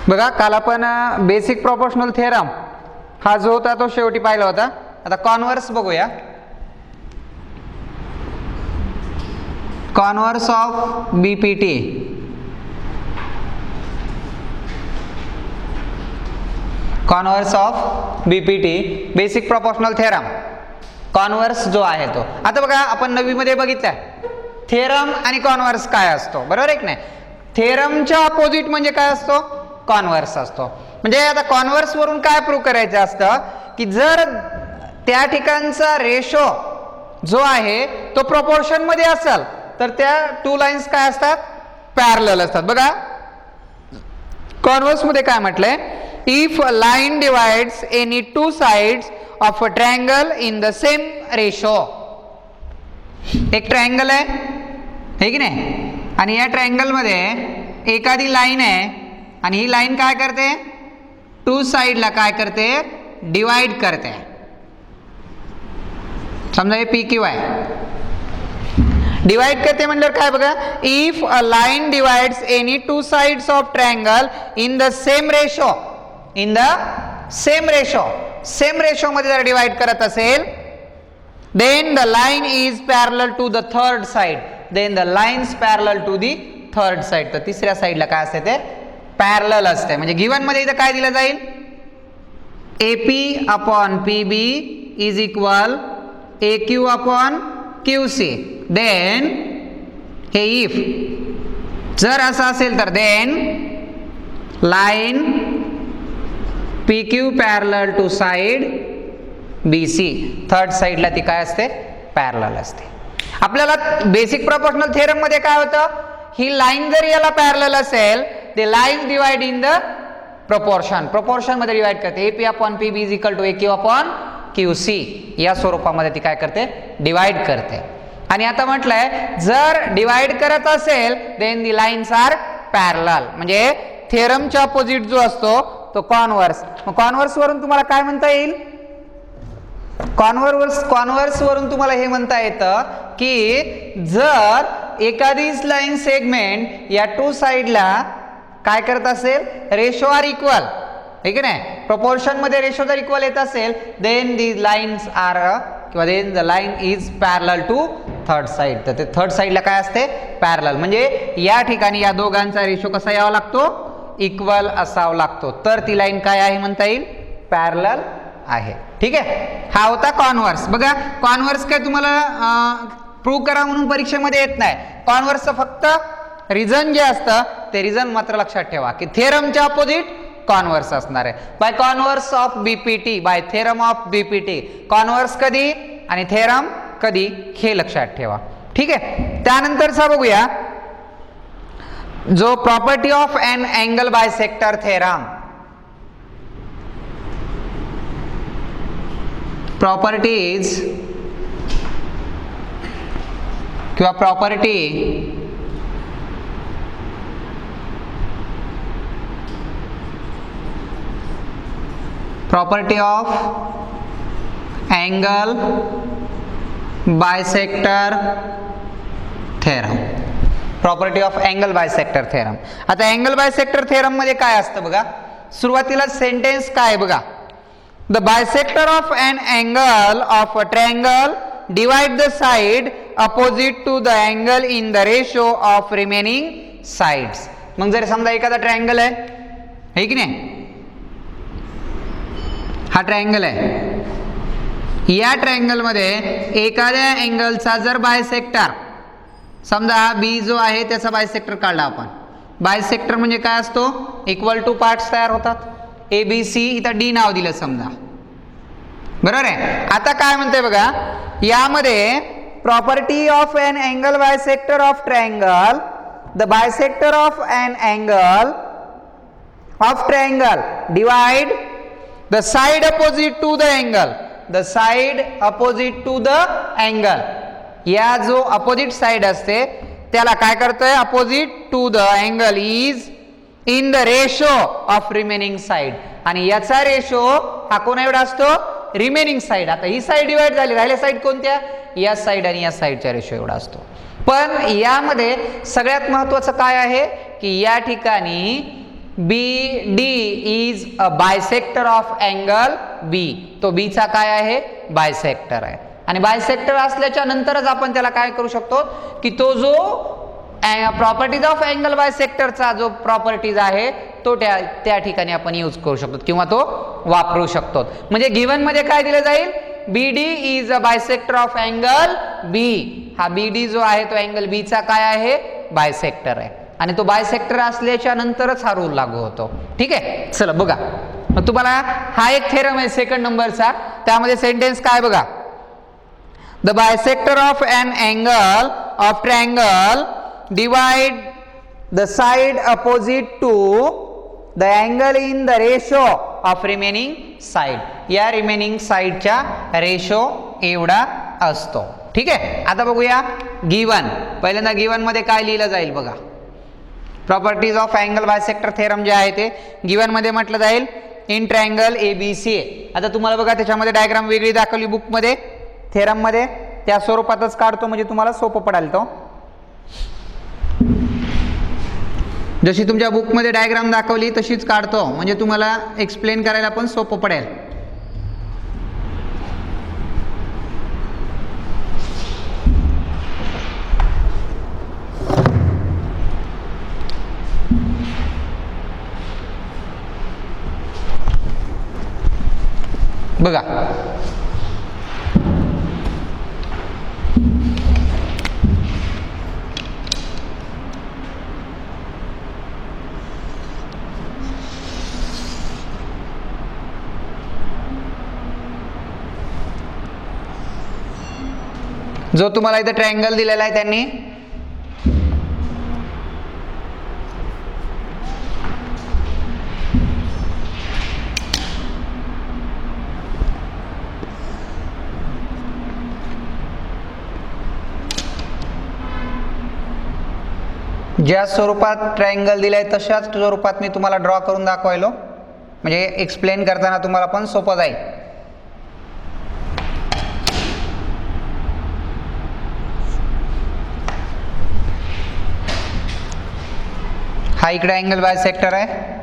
बघा काल आपण बेसिक प्रोपोर्शनल थेरम हा जो होता तो शेवटी पाहिला होता. आता कॉन्व्हर्स बघूया. Converse of BPT. Converse of BPT basic proportional theorem converse जो आहे तो. आता बघा आपण 9वी मध्ये बघितलं थेरम आणि कॉन्व्हर्स काय असतो, बरोबर आहे की नाही. थेरमच्या अपोजिट म्हणजे काय असतो, कॉन्व्हर्स असतो. म्हणजे आता कॉन्व्हर्स वरून काय प्रूव्ह करायचं असतं की जर त्या ठिकाणचा रेशो जो आहे तो प्रोपोर्शन मध्ये असेल तर त्या टू लाईन्स काय असतात, पॅरलल असतात. बघा कॉन्व्हर्स मध्ये काय म्हटलंय, if a line divides any two sides of a triangle in the same ratio. एक ट्रायंगल आहे की नाही, आणि या ट्रायंगल मध्ये एखादी लाईन आहे आणि ही लाईन काय करते, टू साइडला काय करते, डिवाइड करते. समजा हे पी क्यू आहे, डिवाइड करते म्हणजे काय बघा, if a line divides any two sides of triangle in the same ratio, in the same ratio, same ratio मध्ये जर डिवाइड करत असेल, then the line is parallel to the third side, then the lines parallel to the third side. तर तिसऱ्या साइडला काय असते ते पॅरलल असते. म्हणजे गिवन मध्ये इथं काय दिलं जाईल, AP upon PB is equal AQ upon QC. Then हे इफ जर असं असेल तर then line PQ parallel to side BC, third साइडला ती काय असते, पॅरलल असते. आपल्याला बेसिक प्रोपोर्शनल थेरम मध्ये काय होतं, ही लाईन जर याला पॅरलल असेल ते line divide in the proportion, proportion मध्ये डिवाइड करते. AP upon PB is equal to AQ upon QC या स्वरूपामध्ये ती काय करते, डिवाइड करते. आणि आता म्हटलंय जर डिवाइड करत असेल then the lines R parallel. म्हणजे थेरमच्या अपोजिट जो असतो तो कॉन्व्हर्स. मग कॉन्व्हर्स वरून तुम्हाला काय म्हणता येईल, कॉन्व्हर्स वरून तुम्हाला हे म्हणता येतं की जर एखादी लाईन सेगमेंट या टू साइडला काय करत असेल, रेशो आर इक्वल, ठीक आहे ना, प्रोपोर्शन मध्ये रेशो जर इक्वल येत असेल देन दी लाईन्स आर किंवा then the line is parallel to third side. तर ते थर्ड साइडला काय असते, पॅरलल. म्हणजे या ठिकाणी या दोघांचा रेशो कसा यावा लागतो, इक्वल असावा लागतो, तर ती लाईन काय आहे म्हणता येईल, पॅरलल आहे. ठीक आहे, हा होता कॉन्व्हर्स. बघा कॉन्व्हर्स काय तुम्हाला प्रूव्ह करा म्हणून परीक्षेमध्ये येत नाही. कॉन्व्हर्सचं फक्त रिझन जे असतं ते रिझन मात्र लक्षात ठेवा की थेरमच्या अपोजिट कॉन्व्हर्स असणार आहे. By converse of BPT, by theorem of BPT. Converse कधी आणि थेरम कधी हे लक्षात ठेवा. ठीक आहे, त्यानंतरचा बघूया जो property of an angle bisector theorem. Properties किंवा property of angle bisector theorem. Property of angle bisector theorem. आता अँगल बायसेक्टर थेरम मध्ये काय असतं बघा, सुरुवातीला सेंटेन्स काय बघा, the bisector of an angle of a triangle divide the side opposite to the angle in the ratio of remaining sides. मग जर समजा एखादा ट्रायंगल आहे की नाही, हा ट्रायंगल आहे, या ट्रायंगल मध्ये एखाद्या अँगलचा जर बायसेक्टर, समजा हा बी जो आहे त्याचा बायसेक्टर काढला आपण. बायसेक्टर म्हणजे काय असतो, इक्वल टू पार्ट्स तयार होतात. ABC इथं D नाव दिलं समजा, बरोबर आहे. आता काय म्हणते बघा, यामध्ये property of an angle bisector of triangle, the bisector of an angle of triangle divide the side opposite to the angle, the side opposite to the angle. या जो अपोजिट साइड असते त्याला काय करतोय, opposite to the angle is in the ratio of remaining side. आणि याचा ratio हा कोण एवढा असतो, रिमेनिंग साइड. आता ही साइड डिवाइड झाली, राहिल्या साइड कोणत्या, या साइड आणि या साइडचा रेशो एवढा असतो. पण यामध्ये सगळ्यात महत्त्वाचं काय आहे की या ठिकाणी B D is a bisector of angle B. तो बी चा काय आहे? बायसेक्टर आहे. आणि बायसेक्टर असल्याच्या नंतरच आपण त्याला काय करू शकतो की तो जो प्रॉपर्टीज ऑफ अँगल बायसेक्टरचा जो प्रॉपर्टीज आहे तो त्या ठिकाणी आपण यूज करू शकतो किंवा तो वापरू शकतो. म्हणजे गिवन मध्ये काय दिलं जाईल? B D is a bisector of angle B. हा बी डी जो आहे तो अँगल बी चा काय आहे? बायसेक्टर आहे. आणि तो बायसेक्टर असल्याच्या नंतरच हा रूल लागू होतो. ठीक आहे, चला बघा. मग तुम्हाला हा एक थेरम आहे सेकंड नंबरचा. त्यामध्ये सेंटेन्स काय बघा? The bisector of an angle of triangle divide the side opposite to the angle in the ratio of remaining side. या रिमेनिंग साइडच्या रेशो एवढा असतो. ठीक आहे, आता बघूया गिवन. पहिल्यांदा गिवन मध्ये काय लिहिलं जाईल बघा. Properties of angle bisector theorem जे आहे ते गिवन मध्ये म्हटलं जाईल इन ट्रायंगल एबीसी. आता तुम्हाला बघा त्याच्यामध्ये डायग्राम वेगळी दाखवली बुक मध्ये, थेरम मध्ये त्या स्वरूपातच काढतो म्हणजे तुम्हाला सोपं पडेल. तो जशी तुमच्या बुक मध्ये डायग्राम दाखवली तशीच काढतो म्हणजे तुम्हाला एक्सप्लेन करायला पण सोपं पडेल. बघा जो तुम्हाला इथे ट्रायंगल दिलेला आहे त्यांनी ज्या स्वरूपात ट्रायंगल दिलाय तशाच स्वरूपात मी तुम्हाला ड्रॉ करून दाखवायलो म्हणजे एक्सप्लेन करताना तुम्हाला पण सोपं जाईल. हा इकडे अँगल बायसेक्टर आहे.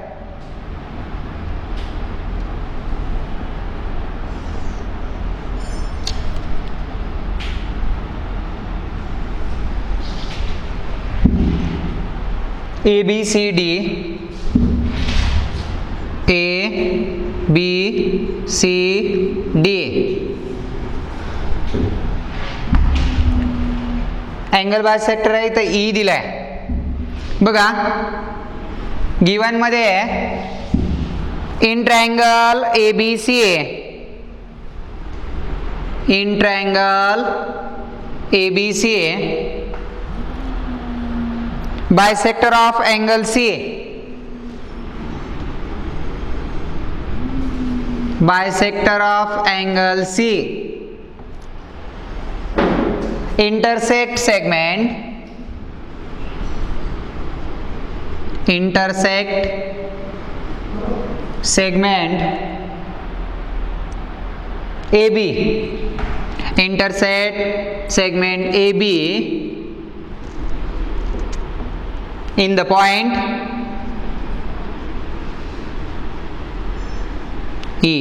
A B C D, A B C D angle bisector आहे. तर ई दिलाय बघा गिवन मध्ये in triangle A B C A, in triangle A B C A bisector of angle C, bisector of angle C intersect segment, intersect segment AB, intersect segment AB in the point E,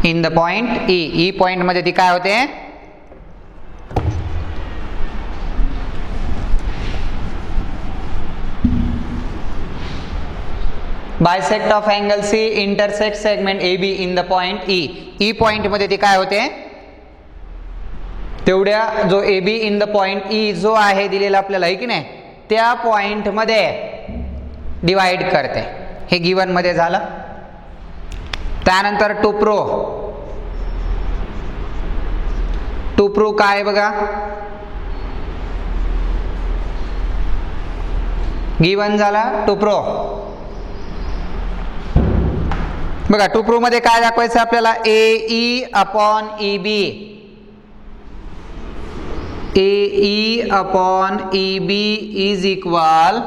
in the point E. E point मध्ये ती काय होते bisect of angle C intersect segment A B in the point E. E point मध्ये ती काय होते तेवढ्या जो A B in the point E जो आहे दिलेला आपल्याला आहे की नाही त्या पॉइंट मध्ये डिवाइड करते. हे गिवन मध्ये झालं. त्यानंतर टू प्रूव्ह काय बघा गिवन झाला टू प्रूव्ह बघा. टू प्रूव्ह मध्ये काय दाखवायचं आपल्याला A E upon E B, A E upon E B is equal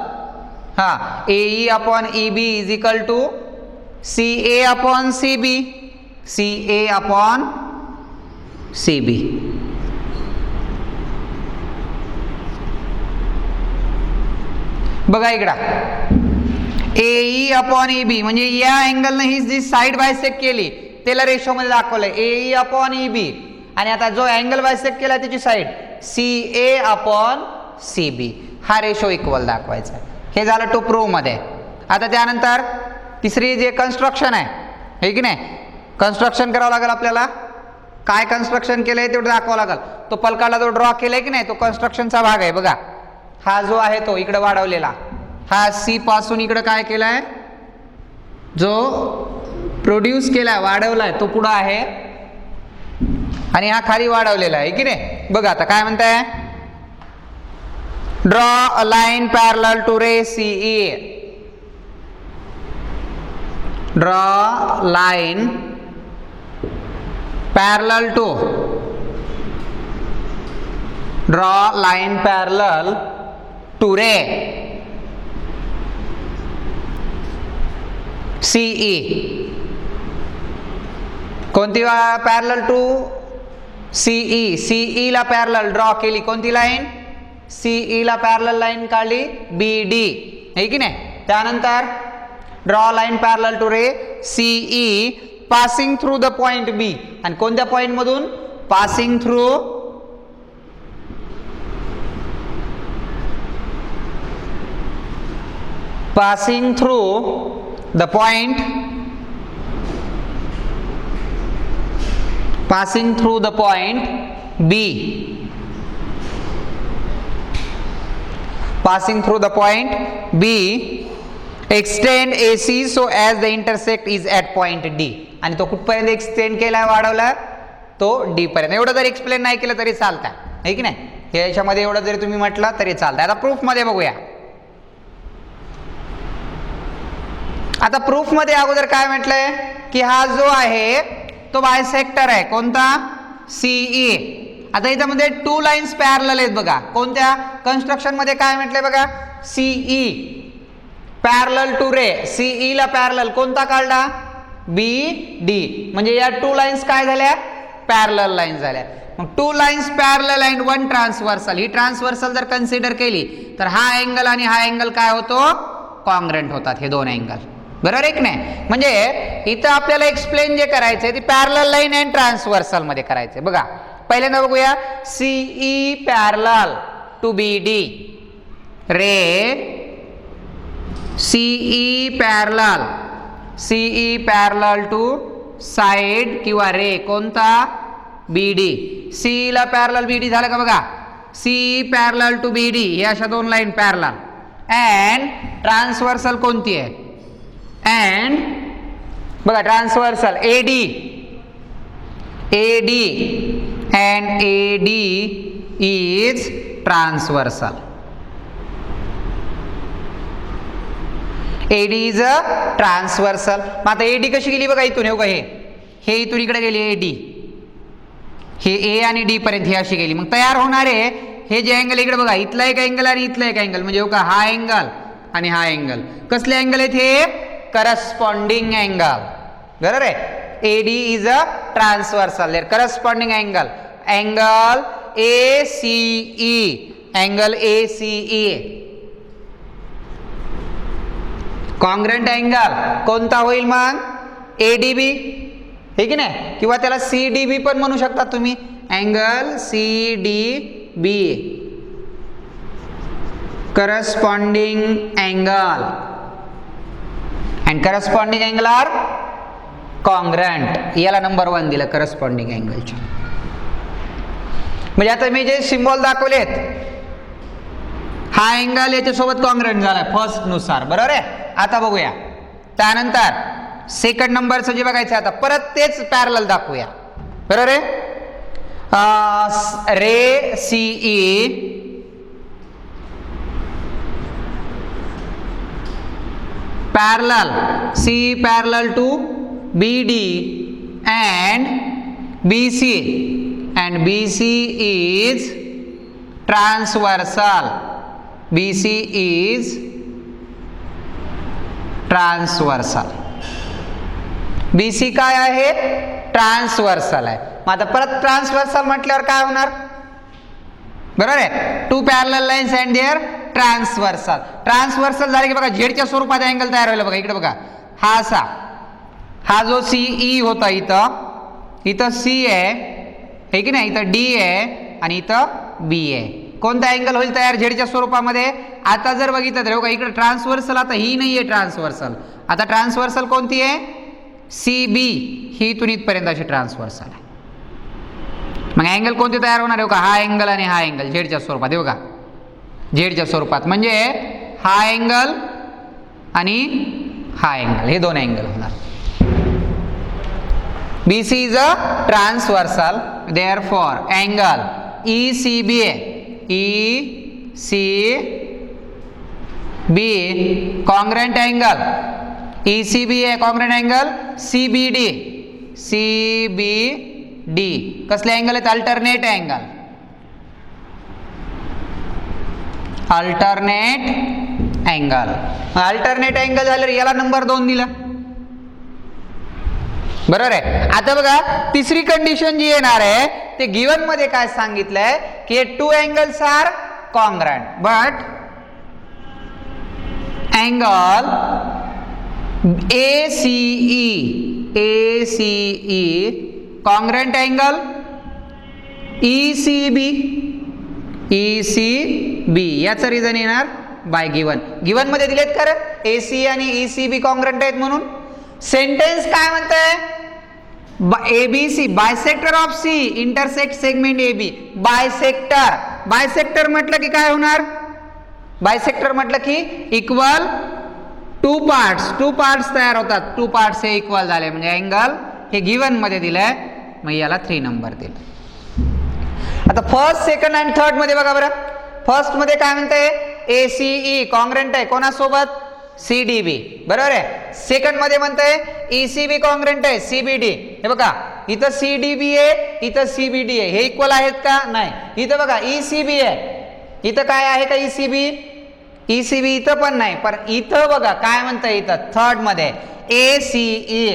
A E upon E B is equal to C A upon C B, C A upon C B. बघा इकडं AE upon EB म्हणजे या अँगलने ही जी side bisect केली त्याला ratio मध्ये दाखवलंय AE upon EB आणि आता जो अँगल बायसेक्ट केला त्याची साइड CA अपॉन CB हा रेशो इक्वल दाखवायचा. हे झालं टू प्रूव्ह मध्ये. आता त्यानंतर तिसरी जे कन्स्ट्रक्शन आहे की नाही, कन्स्ट्रक्शन करावं लागेल आपल्याला. काय कन्स्ट्रक्शन केलंय तेवढं दाखवावं लागेल. तो पलकाला जो ड्रॉ केलाय की नाही तो कन्स्ट्रक्शनचा भाग आहे बघा. हा जो आहे तो इकडे वाढवलेला, हा C पासून इकडे काय केलाय, जो प्रोड्यूस केलाय वाढवलाय तो पुढं आहे आणि हा खाली वाढवलेला आहे की नाही. बघा आता काय म्हणताय, draw a line parallel to ray CE. Draw line parallel to ray CE. कोणती पॅरलल टू CE ला पॅरलल ड्रॉ केली. कोणती लाईन, CE ला पॅरलल लाईन काढली BD आहे की नाही. त्यानंतर draw line parallel to ray CE passing through the point B. आणि कोणत्या पॉइंट मधून, passing through the point B. Passing through the point B, extend AC so as the intersect is at point D. आणि तो कुठपर्यंत extend केला वाढवला, तो D पर्यंत. एवढं जरी एक्सप्लेन नाही केलं तरी चालतंय आहे की नाही. याच्यामध्ये एवढं जरी तुम्ही म्हटलं तरी चालतंय. आता प्रूफ मध्ये बघूया. आता प्रूफ मध्ये अगोदर काय म्हटलंय की हा जो आहे तो बायसेक्टर आहे. कोणता, CE. आता याच्यामध्ये टू लाईन्स पॅरलल आहेत बघा. कोणत्या कन्स्ट्रक्शन मध्ये काय म्हटलंय बघा, CE parallel to ray. CE ला पॅरलल कोणता काढला, BD. म्हणजे या टू लाईन्स काय झाल्या, पॅरलल लाईन झाल्या. मग two lines parallel and one transversal. He transversal जर कन्सिडर केली तर हा अँगल आणि हा अँगल काय होतो, कॉन्ग्रंट होतात हे दोन अँगल. बरोबर आहे की नाही. म्हणजे इथं आपल्याला एक्सप्लेन जे करायचंय ते पॅरलल लाईन अँड ट्रान्सव्हर्सल मध्ये करायचंय. बघा पहिल्यांदा बघूया, CE parallel to BD ray CE parallel to side किंवा रे कोणता, BD. CE ला पॅरलल BD झालं का बघा. CE पॅरलल टू BD हे अशा दोन लाईन पॅरलल. अँड ट्रान्सव्हर्सल कोणती आहे, अँड बघा transversal AD and AD is transversal. AD is a transversal. मग आता AD कशी गेली बघा, इथून हे बघा, हे इथून इकडे गेली AD, हे A आणि D पर्यंत ही अशी गेली. मग तयार होणारे हे जे अँगल इकडे बघा, इथला एक अँगल आणि इथला एक अँगल, म्हणजे बघा हा अँगल आणि हा अँगल कसले अँगल आहेत, हे करस्पॉन्डिंग अँगल. बरोबर आहे. AD is a transversal. Their corresponding angle ACE, angle ACE. Congruent angle कोणता होईल मग, ADB हे की नाही, किंवा त्याला CDB पण म्हणू शकता तुम्ही. Angle CDB corresponding angle and corresponding angle are congruent. याला नंबर 1 दिलं करस्पॉन्डिंग अँगलच्या. म्हणजे आता मी जे सिम्बॉल दाखवलेत, हा अँगल याच्यासोबत कॉन्ग्रंट झालाय फर्स्ट नुसार. बरोबर आहे. आता बघूया त्यानंतर सेकंड नंबरचं जे बघायचं आता परत तेच पॅरलल दाखवूया. बरोबर आहे. रे CE parallel to BD and BC, and BC is transversal. BC is transversal. BC काय आहे, ट्रान्सव्हर्सल आहे. मग आता परत ट्रान्सव्हर्सल म्हटल्यावर काय होणार, बरोबर आहे. Two parallel lines and their transversal. Transversal झाले की बघा झेडच्या स्वरूपात अँगल तयार व्हायला बघा. इकडे बघा हा असा, हा जो सीई होता इथं सी आहे हे की नाही, इथं डी आहे आणि इथं बी आहे. कोणता अँगल होईल तयार झेडच्या स्वरूपामध्ये? आता जर बघितलं तर बघा इकडे ट्रान्सव्हर्सल, आता ही नाही आहे ट्रान्सव्हर्सल. आता ट्रान्सव्हर्सल कोणती आहे? सी बी, ही इथून इथपर्यंत अशी ट्रान्सव्हर्सल आहे. मग अँगल कोणते तयार होणार आहे? बघा हा अँगल आणि हा अँगल झेडच्या स्वरूपात. हे बघा झेडच्या स्वरूपात म्हणजे हा अँगल आणि हा अँगल, हे दोन अँगल होणार. BC is a transversal, therefore angle ECB congruent angle ECB है congruent angle CBD कसले अँगल आहेत? Alternate angle. अल्टरनेट अँगल झाल्यावर याला नंबर 2 दिला, बरोबर आहे. आता बघा तिसरी कंडिशन जी येणार आहे ते गिवन मध्ये काय सांगितलंय की two angles are congruent but angle ACE congruent angle ECB याचं रिझन येणार बाय गिवन मध्ये दिलेत का AC आणि ECB कॉन्ग्रंट आहेत म्हणून. सेंटेन्स काय म्हणतंय? ABC bisector of C intersect segment AB. Bisector म्हटलं की काय होणार? बायसेक्टर म्हटलं की इक्वल टू पार्ट्स तयार होतात. टू पार्ट्स हे इक्वल झाले म्हणजे अँगल हे गिवन मध्ये दिलंय, मग याला 3 नंबर दिला. आता फर्स्ट, सेकंड अँड थर्ड मध्ये बघा बरं. फर्स्ट मध्ये काय म्हणतंय? ACE कॉन्ग्रंट आहे कोणासोबत? CDB, बरोबर आहे. सेकंड मध्ये म्हणतंय ECB कॉन्ग्रंट आहे CBD. हे बघा इथं CDB आहे, इथं CBD आहे, हे इक्वल आहेत का? नाही. इथं बघा ECB आहे, इथं काय आहे का ECB इथं पण नाही. पण इथं बघा काय म्हणतंय इथं थर्ड मध्ये ACE,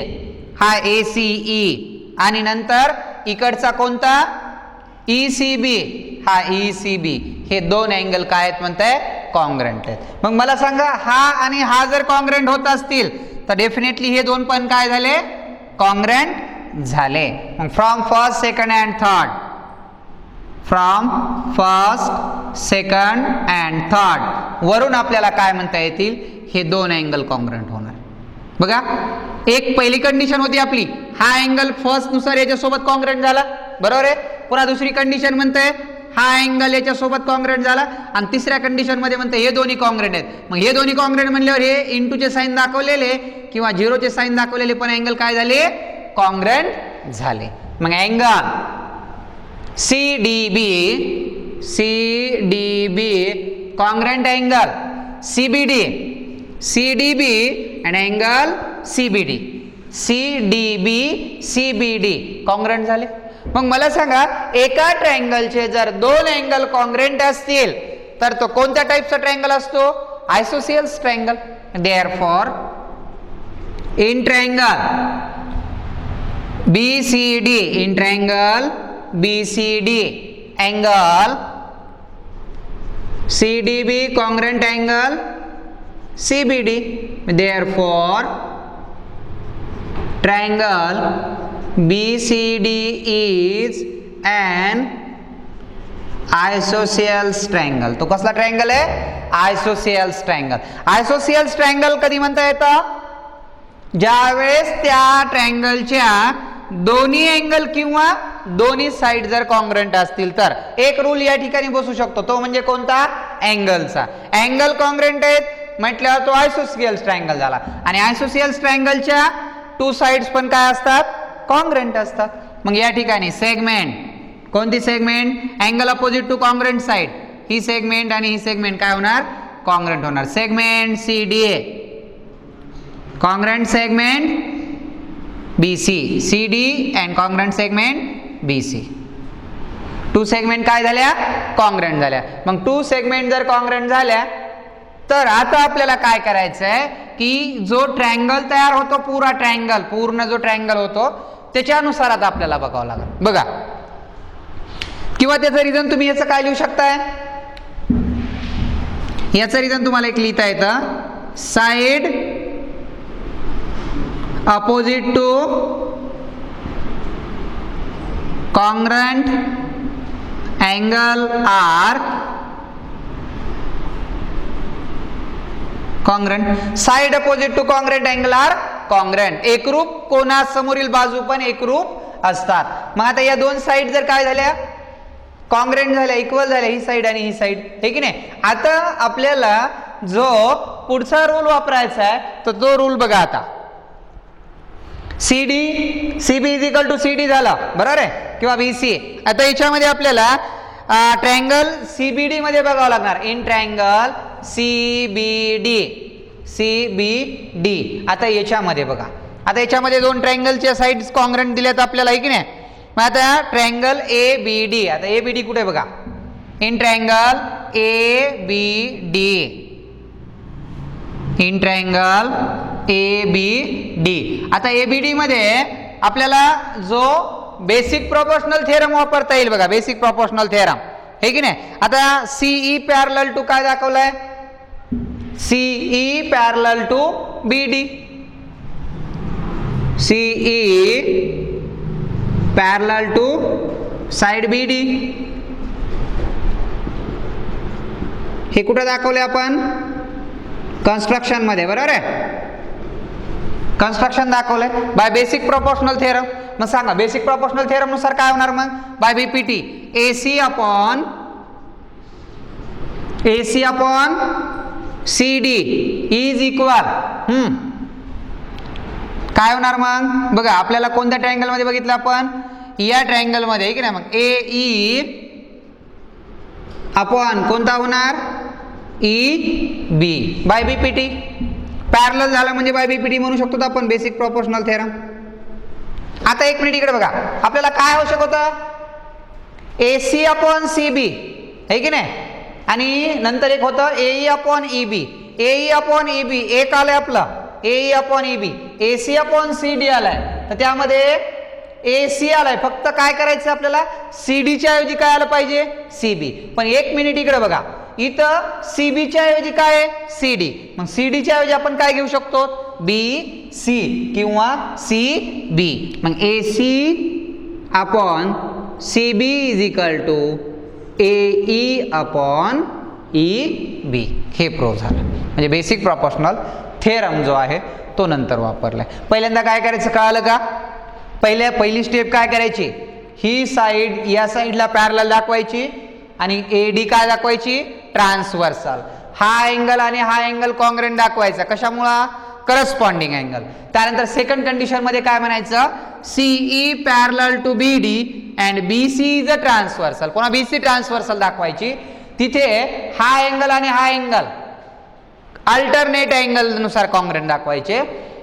हा ACE आणि नंतर इकडचा कोणता? ECB, हा ECB. हे दोन अँगल काय आहेत म्हणताय? कॉन्ग्रंट आहेत. मग मला सांगा हा आणि हा जर कॉन्ग्रंट होत असतील तर डेफिनेटली हे दोन पण काय झाले? कॉन्ग्रंट झाले. मग from first, second and third वरून आपल्याला काय म्हणता येतील? हे दोन अँगल कॉन्ग्रंट होणार. बघा एक पहिली कंडिशन होती आपली, हा अँगल फर्स्ट नुसार याच्यासोबत कॉन्ग्रंट झाला, बरोबर आहे. पुन्हा दुसरी कंडिशन म्हणते हा अँगल याच्यासोबत कॉन्ग्रंट झाला आणि तिसऱ्या कंडिशन मध्ये म्हणते हे दोन्ही कॉन्ग्रंट आहेत. मग हे दोन्ही कॉन्ग्रंट म्हणल्यावर हे इंटूचे साइन दाखवलेले किंवा झिरोचे साइन दाखवलेले पण अँगल काय झाले? कॉन्ग्रंट झाले. मग angle CDB congruent angle CBD and angle CBD congruent झाले. मग मला सांगा एका ट्रायंगलचे जर दोन अँगल कॉन्ग्रंट असतील तर तो कोणत्या टाइपचा ट्रायंगल असतो? Isosceles triangle. Therefore in triangle BCD angle CDB congruent angle CBD. Therefore, triangle BCD is an isosceles triangle. तो कसला ट्रायंगल आहे? आयसोसियल्स ट्रायंगल. आयसोसियल्स ट्रायंगल कधी म्हणता येतं? ज्यावेळेस त्या ट्रायंगलच्या दोन्ही अँगल किंवा दोन्ही साइड जर कॉन्ग्रंट असतील तर. एक रूल या ठिकाणी बसू शकतो, तो म्हणजे कोणता? अँगलचा. अँगल कॉन्ग्रंट आहेत म्हटल्यावर तो आयसोसियल्स ट्रायंगल झाला. आणि आयसोसियल्स ट्रायंगलच्या टू साइड्स पण काय असतात? कॉन्ग्रंट असतात. मग या ठिकाणी सेगमेंट, कोणती segment? Angle opposite to congruent side. ही सेगमेंट आणि ही सेगमेंट काय होणार? कॉन्ग्रंट होणार. Segment CDA congruent segment BC, CD and congruent segment BC. Two segment काय झाल्या? कॉन्ग्रंट झाल्या. मग टू सेगमेंट जर कॉन्ग्रंट झाल्या तर आता आपल्याला काय करायचं आहे की जो ट्रायंगल तयार होतो, पूर्ण जो ट्रायंगल होतो त्याच्यानुसार आता आपल्याला बघावं लागेल. बघा किंवा त्याचं रिझन तुम्ही याचं काय लिहू शकताय? याचं रिझन तुम्हाला एक लिहिता येतं, side opposite to congruent angle are congruent. Side opposite to congruent angle are congruent. एकरूप कोणासमोरील बाजू पण एकरूप असतात. मग आता या दोन साइड जर काय झाल्या, कॉन्ग्रंट झाल्या, इक्वल झाल्या, ही साइड आणि ही साइड, हे की नाही. आता आपल्याला जो पुढचा रूल वापरायचा आहे तर तो रूल बघा. आता CD CB is equal to CD झाला, बरोबर आहे, किंवा बीसी. आता याच्यामध्ये आपल्याला ट्रायंगल सीबीडी मध्ये बघावं लागणार. In triangle CBD CBD. आता याच्यामध्ये बघा, आता याच्यामध्ये दोन ट्रायंगलच्या साइड्स कॉन्ग्रंट दिल्यात आपल्याला, आहे की नाही. मग आता ट्रायंगल ए बी डी, आता ए बी डी कुठे बघा, in triangle A B D, in triangle A B D. आता ए बी डी मध्ये आपल्याला जो बेसिक प्रोपोर्शनल थेरम वापरता येईल बघा, बेसिक प्रोपोर्शनल थेरम, हे की नाही. आता सीई पॅरलल टू काय दाखवलंय, CE parallel to BD, CE parallel to side BD. हे कुठं दाखवले आपण, कन्स्ट्रक्शन मध्ये, बरोबर आहे, कन्स्ट्रक्शन दाखवलंय बाय बेसिक प्रोपोर्शनल थेरम. मग सांगा बेसिक प्रोपोर्शनल थेरम नुसार काय होणार, मग by BPT AC upon CD is equal, काय होणार मग बघा. आपल्याला कोणत्या ट्रायंगल मध्ये बघितलं आपण, या ट्रायंगल मध्ये, की नाही. मग ए ई अपॉन कोणता होणार, E B by BPT. Parallel झाला म्हणजे बाय बीपीटी म्हणू शकतो आपण, बेसिक प्रोपोर्शनल थेरम. आता एक मिनिट इकडे बघा, आपल्याला काय आवश्यक होतं, एसी अपॉन सीबी, है की नाही, आणि नंतर एक होतं AE upon EB. AE upon EB एक आलंय आपलं, AE upon EB. AC upon CD आलाय, तर त्यामध्ये एसी आलाय, फक्त काय करायचं आपल्याला, सीडीच्या ऐवजी काय आलं पाहिजे, सीबी. पण एक मिनिट इकडे बघा, इथं सीबीच्या ऐवजी काय आहे, सीडी. मग सीडीच्या ऐवजी आपण काय घेऊ शकतो, बी सी किंवा सी बी. मग A C upon C B is equal to A E upon E B. हे प्रूव्ह झालं. म्हणजे बेसिक प्रोपोर्शनल थेरम जो आहे तो नंतर वापरलाय. पहिल्यांदा काय करायचं कळालं का, पहिली स्टेप काय करायची, ही साइड या साइडला पॅरलल दाखवायची आणि एडी काय दाखवायची, ट्रान्सव्हर्सल. हा अँगल आणि हा अँगल कॉन्ग्रंट दाखवायचा, कशामुळं, करस्पॉन्डिंग अँगल. त्यानंतर सेकंड कंडिशन मध्ये काय म्हणायचं, CE parallel to BD and BC is a transversal. पुन्हा बीसी ट्रान्सव्हर्सल दाखवायची. तिथे हा अँगल आणि हा अँगल अल्टरनेट अँगल नुसार कॉन्ग्रंट दाखवायचे.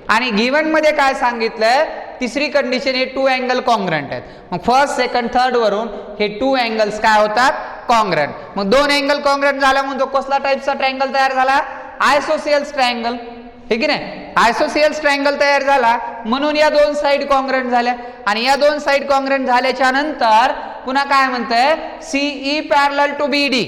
आणि गिवन मध्ये काय सांगितलंय, तिसरी कंडिशन हे टू अँगल कॉन्ग्रंट आहेत. मग फर्स्ट सेकंड थर्ड वरून हे टू अँगल्स काय होतात, कॉन्ग्रंट. मग दोन अँगल कॉन्ग्रंट झाला म्हणून तो कसला टाइपचा ट्रायंगल तयार झाला, आयसोसियल्स ट्रायंगल, हे की नाही. आयसोसियल्स ट्रायंगल तयार झाला म्हणून या दोन साइड कॉन्ग्रंट झाल्या. आणि या दोन साइड कॉन्ग्रंट झाल्याच्या नंतर पुन्हा काय म्हणतंय, CE parallel to BD,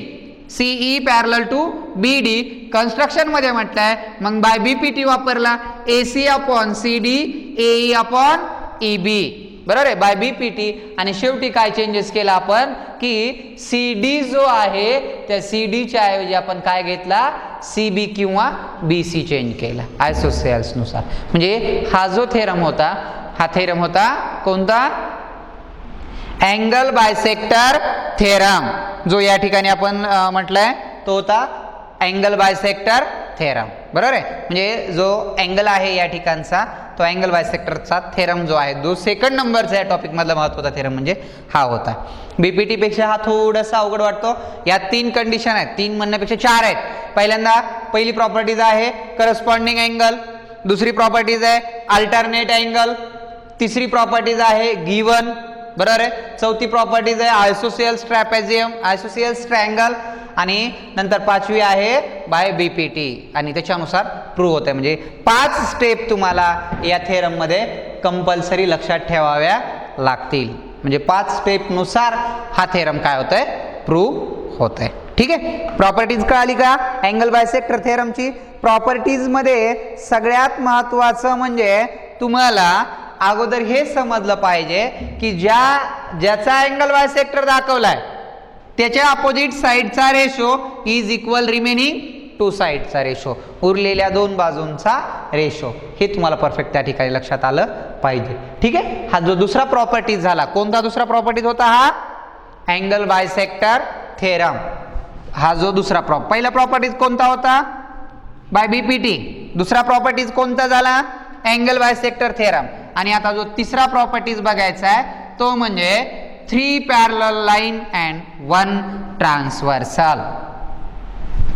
CE parallel to BD construction मध्ये म्हटलंय. मग बाय बीपीटी वापरला, AC upon CD AE upon EB, बरोबर आहे, बाय बीपीटी. आणि शेवटी काय चेंजेस केला आपण, की सीडी जो आहे त्या सीडीच्या ऐवजी आपण काय घेतला, सीबी किंवा बीसी चेंज केला आयसोसियल्स नुसार. म्हणजे हा जो थेरम होता, हा थेरम होता कोणता, अँगल बायसेक्टर थेरम. जो या ठिकाणी आपण म्हटलंय तो होता अँगल बायसेक्टर थेरम, बरोबर आहे. म्हणजे जो अँगल आहे या ठिकाणचा तो अँगल बायसेक्टरचा थेरम जो आहे, जो सेकंड नंबरचा या टॉपिक मधला महत्त्वाचा थेरम म्हणजे हा होता. बीपीटी पेक्षा हा थोडासा अवघड वाटतो. यात तीन कंडिशन आहेत, तीन म्हणण्यापेक्षा चार आहेत. पहिल्यांदा पहिली प्रॉपर्टीज आहे करस्पॉन्डिंग अँगल, दुसरी प्रॉपर्टीज आहे अल्टरनेट अँगल, तिसरी प्रॉपर्टीज आहे गिवन, बरोबर आहे. चौथी प्रॉपर्टीज आहे आयसोसियल्स ट्रॅपेझियम, आयसोसियल्स ट्रायंगल, आणि नंतर पाचवी आहे बाय बीपीटी. आणि त्याच्यानुसार प्रूव्ह होत आहे. म्हणजे 5 स्टेप तुम्हाला या थेरम मध्ये कंपल्सरी लक्षात ठेवाव्या लागतील. म्हणजे 5 स्टेप नुसार हा थेरम काय होत आहे, प्रूव्ह होत आहे. ठीक आहे. प्रॉपर्टीज कळाली का अँगल बायसेक्टर थेरमची? प्रॉपर्टीज मध्ये सगळ्यात महत्वाचं म्हणजे तुम्हाला अगोदर हे समजलं पाहिजे की ज्याचा अँगल बायसेक्टर दाखवलाय त्याच्या अपोजिट साइडचा ratio is equal remaining two साइडचा रेशो, उरलेल्या दोन बाजूंचा रेशो. हे तुम्हाला परफेक्ट त्या ठिकाणी लक्षात आलं पाहिजे. ठीक आहे. हा जो दुसरा प्रॉपर्टीज झाला, कोणता दुसरा प्रॉपर्टीज होता? हा अँगल बायसेक्टर थेरम. हा जो दुसरा पहिला प्रॉपर्टीज कोणता होता? Bye BPT. दुसरा प्रॉपर्टीज कोणता झाला? Angle bisector theorem. आणि आता जो तिसरा प्रॉपर्टीज बघायचा आहे तो म्हणजे 3 पॅरलल लाईन अँड 1 ट्रान्सव्हर्सल.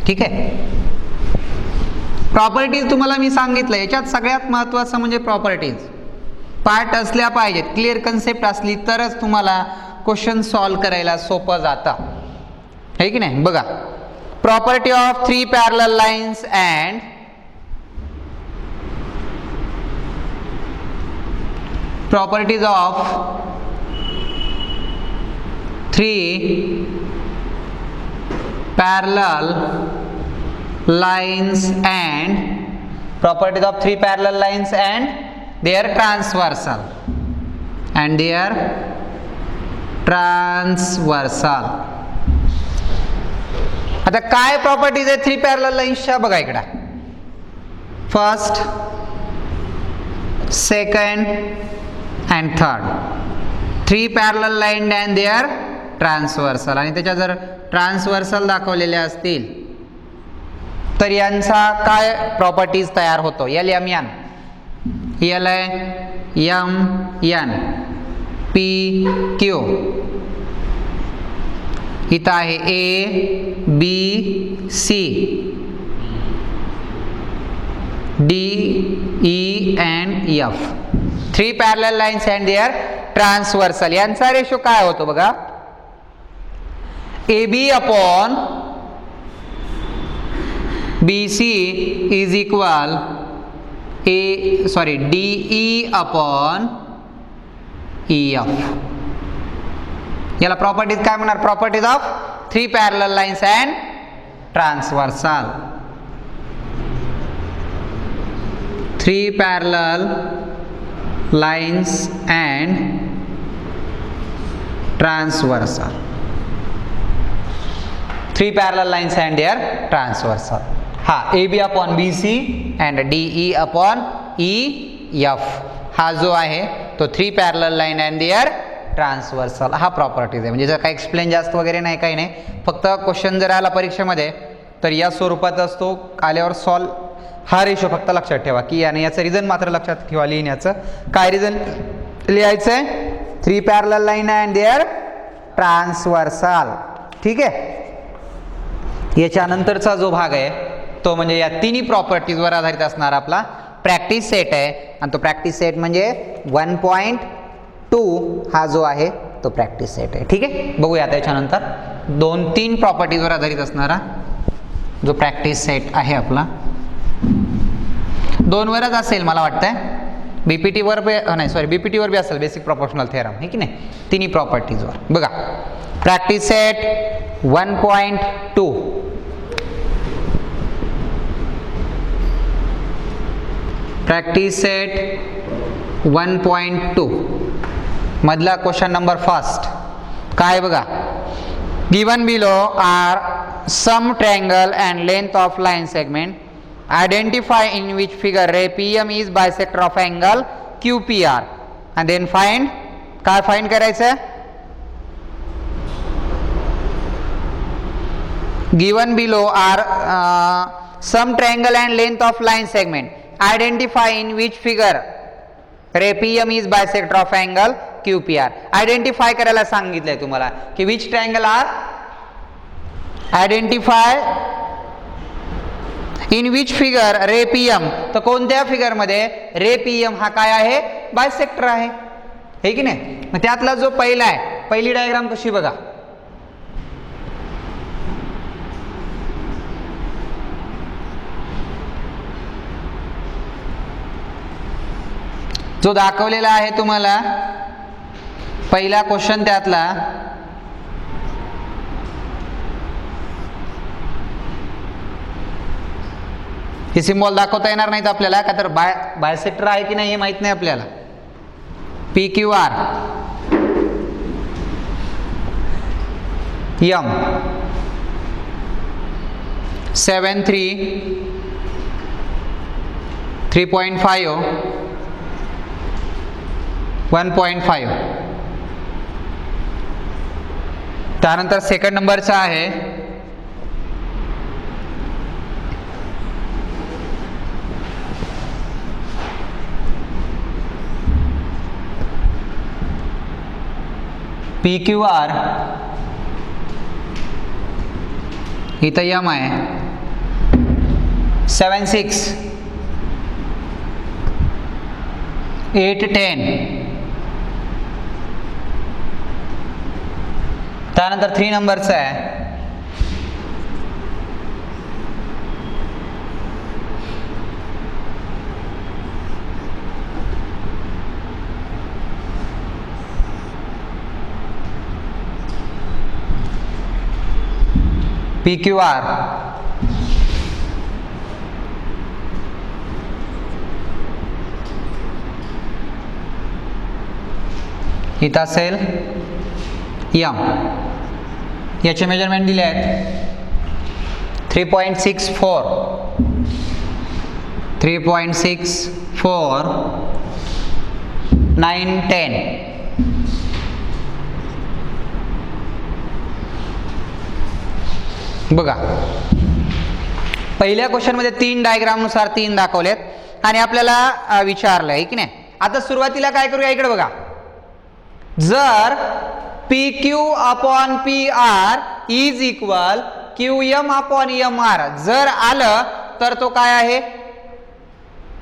ठीक आहे. प्रॉपर्टीज तुम्हाला मी सांगितलं, याच्यात सगळ्यात महत्वाचं म्हणजे प्रॉपर्टीज पार्ट असल्या पाहिजेत. क्लिअर कन्सेप्ट असली तरच तुम्हाला क्वेश्चन सॉल्व्ह करायला सोपं जातं, है की नाही? बघा, property of 3 parallel lines and properties of 3 parallel lines and properties of 3 parallel lines and their transversal आता काय प्रॉपर्टीज आहे 3 पॅरलल लाईन्सच्या? बघा इकडे, first, second and third, 3 parallel line and their transversal. आणि त्याच्या जर ट्रान्सव्हर्सल दाखवलेल्या असतील तर यांचा काय प्रॉपर्टीज तयार होतो? L M N, L M N P Q. इथं आहे A B C D E and F. 3 parallel lines and their transversal. यांचा रेशो काय होतो बघा, A B upon B C is equal D E upon E F. याला properties काय म्हणणार? Properties of 3 parallel lines and transversal. 3 parallel lines and transversal. 3 parallel lines and their transversal. हा AB upon BC and DE upon EF हा जो आहे तो 3 parallel line and their transversal हा properties आहे. म्हणजे जर काही एक्सप्लेन जास्त वगैरे नाही, काही नाही, फक्त क्वेश्चन जर आला परीक्षेमध्ये तर या स्वरूपात असतो. आल्यावर सॉल्व हा रेशो फक्त लक्षात ठेवा की याने याचं रिझन मात्र लक्षात ठेवा. लिहिण्याचं काय रिझन लिहायचं आहे? 3 parallel line and their transversal. ठीक आहे. याच्यानंतरचा जो भाग आहे तो म्हणजे या तिन्ही प्रॉपर्टीजवर आधारित असणारा आपला प्रॅक्टिस सेट आहे. आणि तो प्रॅक्टिस सेट म्हणजे 1.2 हा जो आहे तो प्रॅक्टिस सेट आहे. ठीक आहे. बघूया त्याच्यानंतर 2-3 प्रॉपर्टीजवर आधारित असणारा जो प्रॅक्टिस सेट आहे आपला 2 वरच असेल मला वाटतंय. बीपीटी वर नाही, सॉरी, बीपीटी वर बी असेल, बेसिक प्रोपोर्शनल थेरम, हे की नाही, तिन्ही प्रॉपर्टीजवर. बघा, प्रॅक्टिस सेट 1.2. प्रॅक्टिस सेट 1.2 मधला क्वेश्चन नंबर फर्स्ट काय बघा, given below are some triangle and length of line segment. Identify in which figure ray PM is bisector of angle QPR and then find. काय find करायचं? Given below are some triangle and length of line segment. Identify in which figure ray PM is bisector of angle QPR. Identify करायला सांगितलंय तुम्हाला की which triangle are identify in which figure ray PM. तर कोणत्या figure मध्ये रे PM हा काय आहे? बायसेक्टर आहे, हे की नाही. मग त्यातला जो पहिला आहे, पहिली डायग्राम कशी बघा, जो दाखवलेला आहे तुम्हाला पहिला क्वेश्चन त्यातला हे सिम्बॉल दाखवता येणार नाहीत आपल्याला, का तर बायसेक्टर आहे की नाही हे माहित नाही आपल्याला. P Q R M 7 3 3.5 1.5. त्यानंतर सेकंड नंबरचा आहे पी क्यू आर, इथं यम आहे 7 6 8 10. त्यानंतर 3 नंबरचं आहे पी क्यू आर, इथं असेल यम. याचे मेजरमेंट दिले आहेत 3.64 9 10. बघा, पहिल्या क्वेश्चनमध्ये 3 डायग्रामनुसार 3 दाखवलेत आणि आपल्याला विचारलं आहे की नाही. आता सुरुवातीला काय करूया, इकडे बघा. जर P Q upon P R is equal Q M upon M R जर आलं तर तो काय आहे,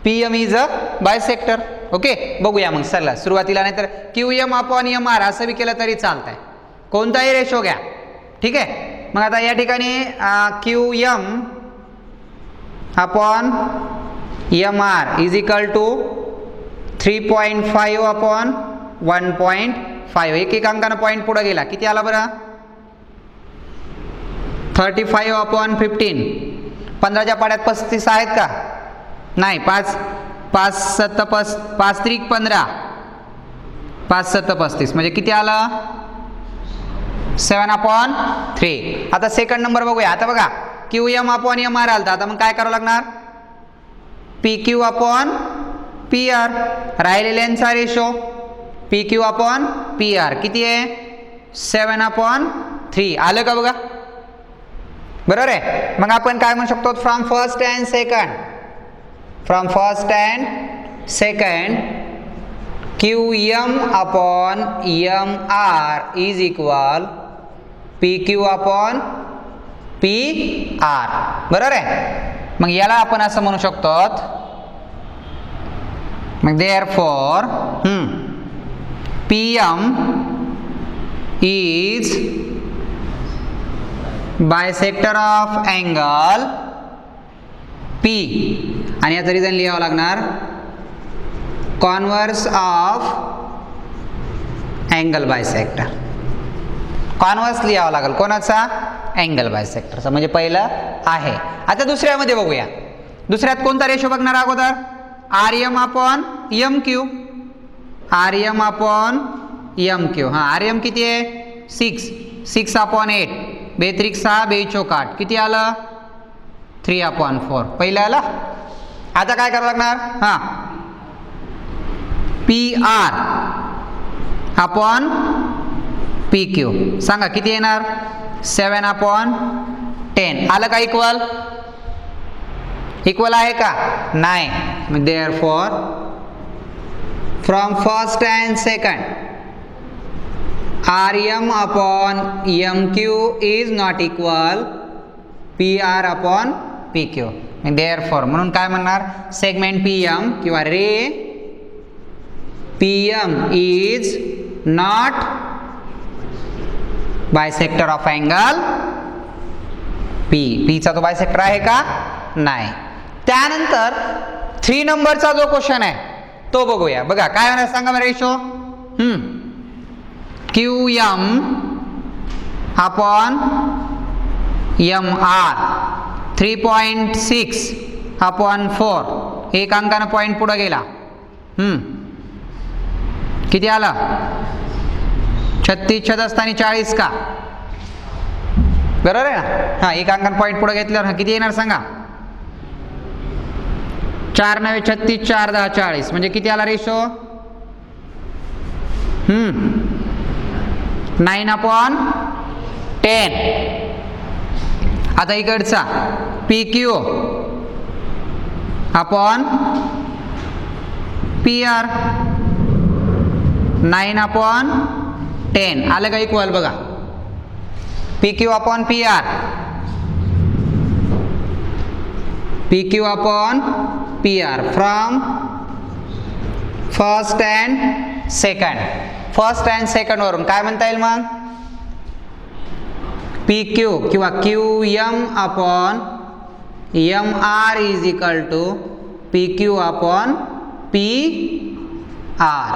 P M is a bisector. Okay, बघूया मग चला सुरुवातीला. नाही तर Q M upon M R असं बी केलं तरी चालतंय, कोणताही रेशो घ्या. ठीक आहे. मग आता या ठिकाणी Q M upon M R is equal to 3.5 upon 1.5. एक अंकानं पॉईंट पुढे गेला, किती आला बरं, 35 अपॉन 15. 15च्या पाड्यात 35 आहेत का, नाही. 5 7 5 3 15 5 7 35 म्हणजे किती आलं, 7 अपॉन 3. आता सेकंड नंबर बघूया. आता बघा, Q M upon M R आलता. आता मग काय करावं लागणार, P Q upon P R. राहिलेल्यांचा ratio P Q upon P R किती आहे, 7 अपॉन 3. आलं का बघा, बरोबर आहे. मग आपण काय म्हणू शकतो, from first and second Q M upon M R is equal P Q upon P R. बरोबर आहे. मग याला आपण असं म्हणू शकतो, मग therefore P M is bisector of angle P, आणि याचं रिझन लिहावं लागणार converse of angle bisector. Converse लिहावं लागेल कोणाचा, अँगल बायसेक्टरचा. म्हणजे पहिलं आहे. आता दुसऱ्यामध्ये बघूया. दुसऱ्यात कोणता रेशो बघणार अगोदर, R M upon M Q. R M upon M Q. हां, आर एम किती आहे, 6 अपॉन 8. 2 3 6 2 4 8 किती आलं, 3 अपॉन 4. पहिलं आलं. आता काय करावं लागणार, हां, P R upon P Q. सांगा किती येणार, 7 अपॉन 10. आलं का इक्वल, इक्वल आहे का, नाही. Therefore from first and second R M upon M Q is not equal P R upon P Q. Therefore म्हणून काय म्हणणार, सेगमेंट पी एम किंवा ray P M is not bisector of angle P. पीचा तो bisector आहे का, नाही. त्यानंतर 3 नंबरचा जो क्वेश्चन आहे तो बघूया. बघा काय होणार सांगा मला ratio, Q M upon M R 3.6 upon 4, एक अंकानं पॉईंट पुढे गेला. किती आला? 36 छदस्थानी 40 का? बरोबर आहे ना? हा, एक अंकानं पॉईंट पुढे घेतल्यावर किती येणार सांगा? 4 9 36, 4 10 40, म्हणजे किती आला रेशो? 9/10. आता इकडचा P Q upon P R, 9/10 आलं का इक्वल? बघा, P Q upon P R, P Q upon P R from first and second. First and second वरून काय म्हणता येईल मग? पी क्यू किंवा Q M upon M R is equal to P Q upon P R.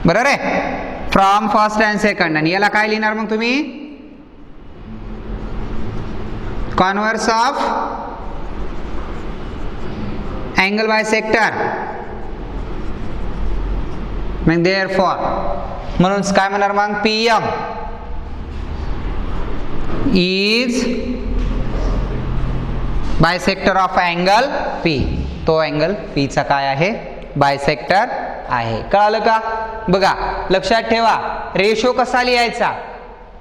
बरोबर आहे? From first and second. आणि याला काय लिहिणार मग तुम्ही? Converse of angle bisector. मग देअरफॉर म्हणून काय म्हणणार मग? P M is bisector of angle P. तो अँगल पी चा काय आहे? बायसेक्टर आहे. कळालं का? बघा, लक्षात ठेवा, रेशो कसा लिहायचा.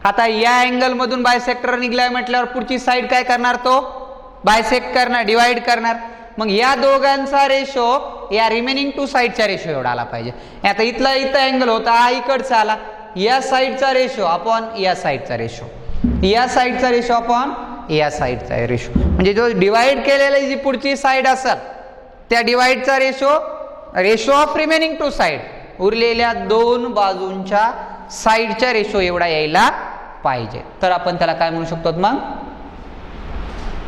आता या अँगल मधून बायसेक्टर निघलाय म्हटल्यावर पुढची साइड काय करणार? तो बायसेक्ट करणार, डिवाइड करणार. मग या दोघांचा रेशो या रिमेनिंग 2 साइडच्या रेशो एवढा आला पाहिजे. आता इथला इथं अँगल होता, हा इकडचा आला. या साइडचा रेशो अपॉन या साइडचा रेशो, या साइडचा रेशो अपॉन या साइडचा रेशो, म्हणजे जो डिवाइड केलेली जी पुढची साइड असेल त्या डिवाइडचा रेशो ऑफ रिमेनिंग 2 साइड, उरलेल्या 2 बाजूंच्या साइडच्या रेशो एवढा यायला पाहिजे. तर आपण त्याला काय म्हणू शकतो मग?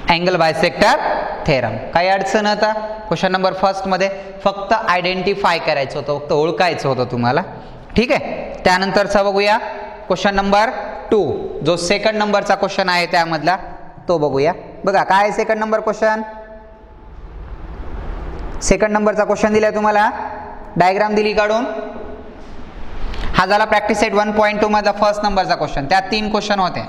Angle bisector theorem. काही अडचण आता क्वेश्चन नंबर 1 मध्ये फक्त आयडेंटिफाय करायचं होतं, फक्त ओळखायचं होतं तुम्हाला. ठीक आहे. त्यानंतरचा बघूया क्वेश्चन नंबर 2, जो सेकंड नंबरचा क्वेश्चन आहे त्यामधला, तो बघूया. बघा काय आहे सेकंड नंबर क्वेश्चन. सेकंड नंबरचा क्वेश्चन दिलाय तुम्हाला, डायग्राम दिली काढून. हा झाला प्रॅक्टिस सेट 1.2 मधला फर्स्ट नंबरचा क्वेश्चन. त्यात 3 क्वेश्चन होते.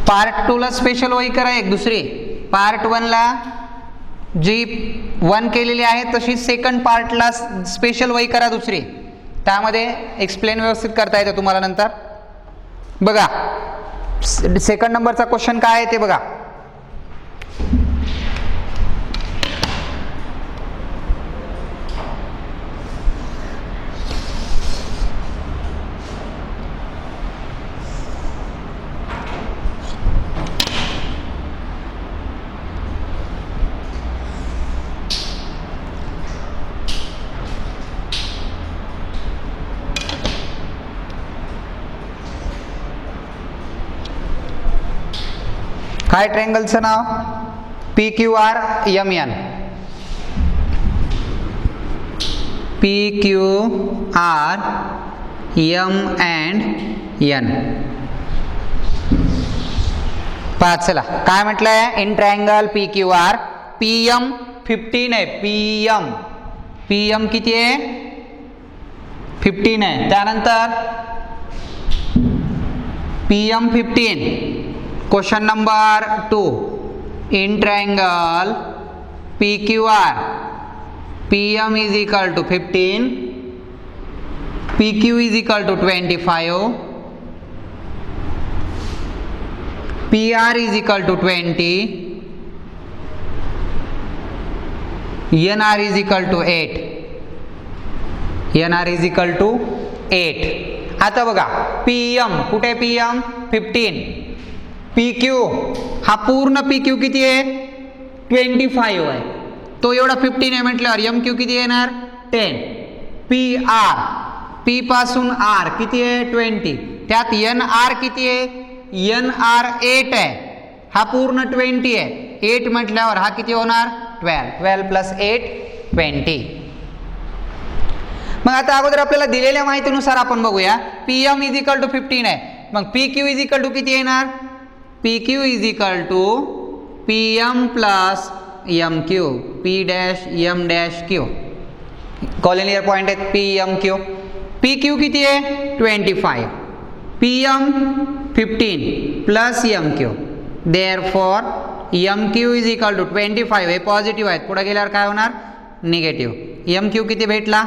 पार्ट 2 ला स्पेशल वही करा एक दुसरी. पार्ट 1 ला जी 1 केलेली आहे तशी सेकंड पार्टला स्पेशल वही करा दुसरी. त्यामध्ये एक्सप्लेन व्यवस्थित करता येते तुम्हाला नंतर. बघा सेकंड नंबरचा क्वेश्चन काय आहे ते बघा. काय ट्रायंगलचं नाव? P Q R M N. P Q R M and N. पहा चला काय म्हटलंय. In triangle P Q R P M 15 आहे. पी एम किती आहे? 15 आहे. त्यानंतर P M 15. Question number 2, in triangle P Q R P M is equal to 15, P Q is equal to 25, P R is equal to 20, N R is equal to 8. N R is equal to 8. आता बघा P M कुठे? P M 15. P Q हा पूर्ण P Q किती आहे? 25 आहे. तो एवढा 15 आहे म्हटल्यावर एम क्यू किती येणार? 10. पी आर, पी पासून आर किती आहे? 20. त्यात एन आर किती आहे? एन आर 8 आहे. हा पूर्ण 20 आहे. 8 म्हटल्यावर हा किती होणार 12. 12 प्लस 8 20. मग आता अगोदर आपल्याला दिलेल्या माहितीनुसार आपण बघूया. PM इज इक्वल टू 15 आहे. मग PQ इज इक्वल टू किती येणार. PQ is equal to PM plus MQ. P dash M dash Q. Collinear point आहेत PMQ. PQ किती आहे 25. PM 15 plus MQ. Therefore MQ is equal to 25. हे positive आहेत. पुढे गेल्यावर काय होणार निगेटिव्ह. MQ किती भेटला.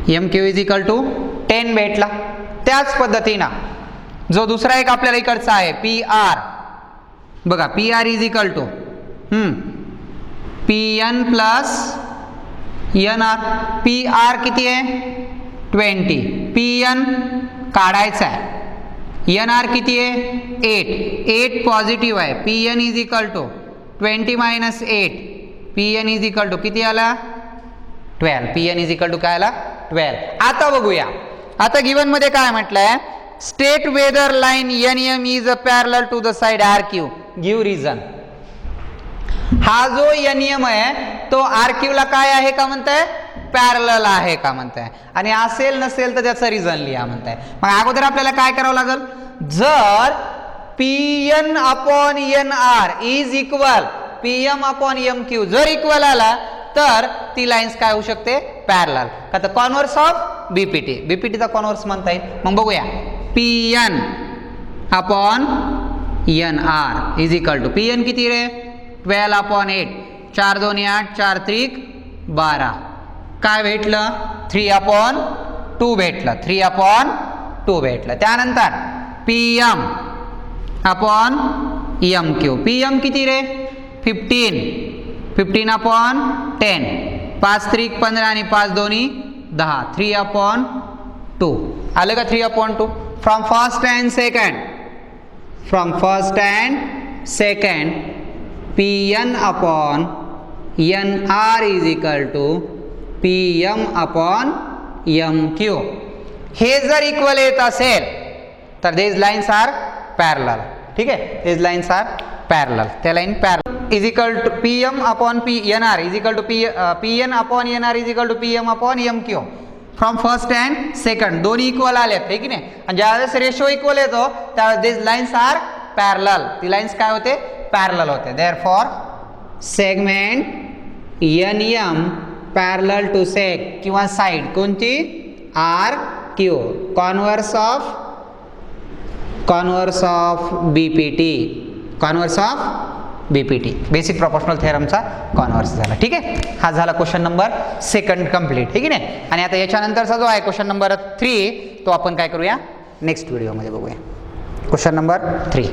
MQ इज इक्वल टू 10 भेटला. त्याच पद्धतीनं जो दुसरा एक आपल्याला इकडचा आहे PR. बघा PR is equal to PN plus NR. PR किती आहे 20. PN काढायचा आहे. NR किती आहे 8. 8 पॉझिटिव्ह आहे. PN is equal to 20 minus 8. PN is equal to किती आला 12. PN इज इक्वल टू काय आला 12. आता बघूया. आता गिवन मध्ये काय म्हटलंय. State whether line NM is a parallel to the side RQ. Give reason. हा जो NM आहे तो RQ ला काय आहे का म्हणताय पॅरलल आहे का म्हणताय. आणि असेल नसेल तर त्याचं रिझन लिहा म्हणताय. मग अगोदर आपल्याला काय करावं लागेल. जर PN upon NR is equal PM upon MQ जर इक्वल आला तर ती लाईन्स काय होऊ शकते पॅरलल. का तर कॉन्व्हर्स ऑफ BPT. BPT चा कॉन्व्हर्स म्हणता येईल. मग बघूया. PN upon NR is equal to PN किती रे 12 अपॉन 8. 4 2 8 4 3 12. काय भेटलं 3 अपॉन 2 भेटलं. 3 अपॉन 2 भेटलं. त्यानंतर PM अपॉन MQ. PM किती रे 15. 15 अपॉन 10. 5 3 15 आणि 5 दोन्ही 10. 3 अपॉन 2. आलं का 3 upon 2. From first and second. From first and second PN upon NR is equal to PM upon MQ. हे जर इक्वल येत असेल तर these lines are parallel. ठीक आहे. these lines are parallel. त्या line parallel is equal to PM upon NR is equal to PN upon NR is equal to PM upon MQ. From first and second दोन्ही equal आलेत ठीक नाही. आणि ज्यावेळेस ratio equal येतो त्यावेळेस these lines are parallel. ती lines काय होते पॅरलल होते. Therefore segment NM parallel to seg किंवा साइड कोणती RQ. Converse of BPT. Converse of BPT. Basic proportional थेरमचा कॉन्व्हर्स झाला. ठीक आहे. हा झाला क्वेश्चन नंबर सेकंड कंप्लीट. ठीक आहे. आणि आता याच्यानंतरचा जो आहे क्वेश्चन नंबर 3 तो आपण काय करूया नेक्स्ट व्हिडिओमध्ये बघूया. Question number 3.